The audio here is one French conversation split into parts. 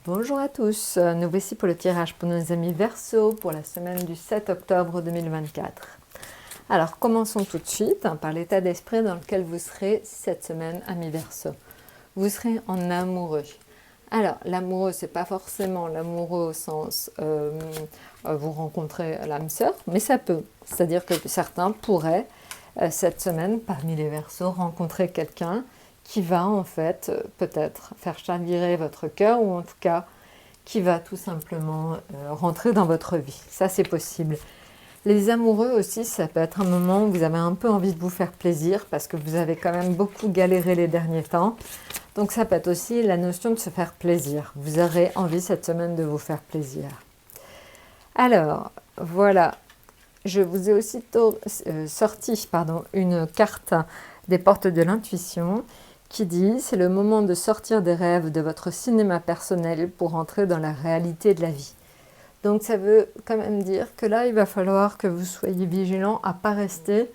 Bonjour à tous, nous voici pour le tirage pour nos amis Verseau pour la semaine du 7 octobre 2024. Alors commençons tout de suite par l'état d'esprit dans lequel vous serez cette semaine, amis Verseau. Vous serez en amoureux. Alors l'amoureux, c'est pas forcément l'amoureux au sens vous rencontrez l'âme sœur, mais ça peut. C'est-à-dire que certains pourraient cette semaine, parmi les Verseaux, rencontrer quelqu'un qui va en fait peut-être faire chavirer votre cœur ou en tout cas qui va tout simplement rentrer dans votre vie. Ça, c'est possible. Les amoureux aussi, ça peut être un moment où vous avez un peu envie de vous faire plaisir parce que vous avez quand même beaucoup galéré les derniers temps. Donc ça peut être aussi la notion de se faire plaisir. Vous aurez envie cette semaine de vous faire plaisir. Alors, voilà. Je vous ai aussi sorti une carte des portes de l'intuition qui dit « C'est le moment de sortir des rêves de votre cinéma personnel pour entrer dans la réalité de la vie ». Donc ça veut quand même dire que là, il va falloir que vous soyez vigilant à ne pas rester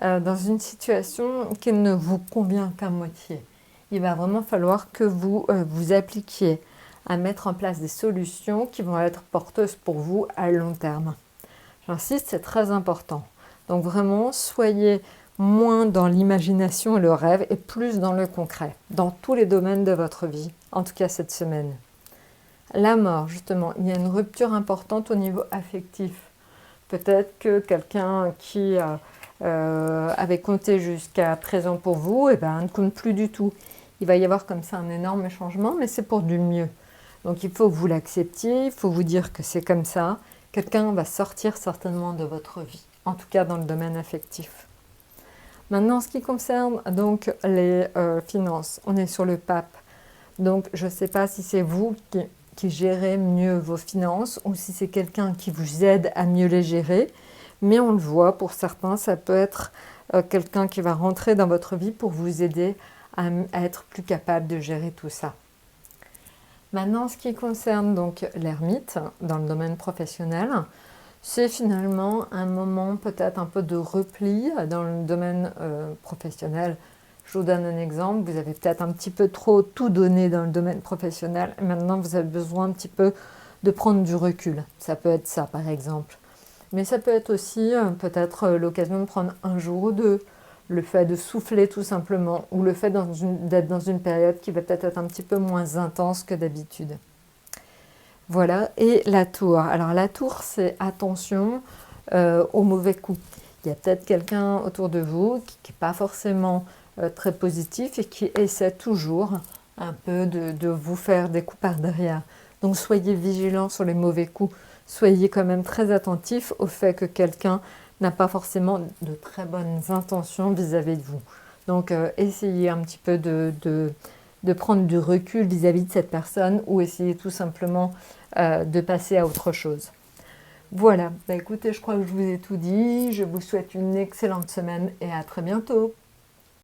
dans une situation qui ne vous convient qu'à moitié. Il va vraiment falloir que vous vous appliquiez à mettre en place des solutions qui vont être porteuses pour vous à long terme. J'insiste, c'est très important. Donc vraiment, soyez moins dans l'imagination et le rêve et plus dans le concret, dans tous les domaines de votre vie, en tout cas cette semaine. La mort, justement, il y a une rupture importante au niveau affectif. Peut-être que quelqu'un qui avait compté jusqu'à présent pour vous, ne compte plus du tout. Il va y avoir comme ça un énorme changement, mais c'est pour du mieux. Donc il faut que vous l'acceptiez, il faut vous dire que c'est comme ça. Quelqu'un va sortir certainement de votre vie, en tout cas dans le domaine affectif. Maintenant, en ce qui concerne donc les finances, on est sur le pape. Donc, je ne sais pas si c'est vous qui gérez mieux vos finances ou si c'est quelqu'un qui vous aide à mieux les gérer. Mais on le voit, pour certains, ça peut être quelqu'un qui va rentrer dans votre vie pour vous aider à être plus capable de gérer tout ça. Maintenant, en ce qui concerne donc l'ermite dans le domaine professionnel, c'est finalement un moment peut-être un peu de repli dans le domaine professionnel. Je vous donne un exemple, vous avez peut-être un petit peu trop tout donné dans le domaine professionnel et maintenant vous avez besoin un petit peu de prendre du recul. Ça peut être ça par exemple. Mais ça peut être aussi peut-être l'occasion de prendre un jour ou deux, le fait de souffler tout simplement ou le fait d'être dans une période qui va peut-être être un petit peu moins intense que d'habitude. Voilà, et la tour. Alors la tour, c'est attention aux mauvais coups. Il y a peut-être quelqu'un autour de vous qui n'est pas forcément très positif et qui essaie toujours un peu de vous faire des coups par derrière. Donc soyez vigilants sur les mauvais coups. Soyez quand même très attentifs au fait que quelqu'un n'a pas forcément de très bonnes intentions vis-à-vis de vous. Donc essayez un petit peu de prendre du recul vis-à-vis de cette personne ou essayez tout simplement de passer à autre chose. Voilà, écoutez, je crois que je vous ai tout dit. Je vous souhaite une excellente semaine et à très bientôt.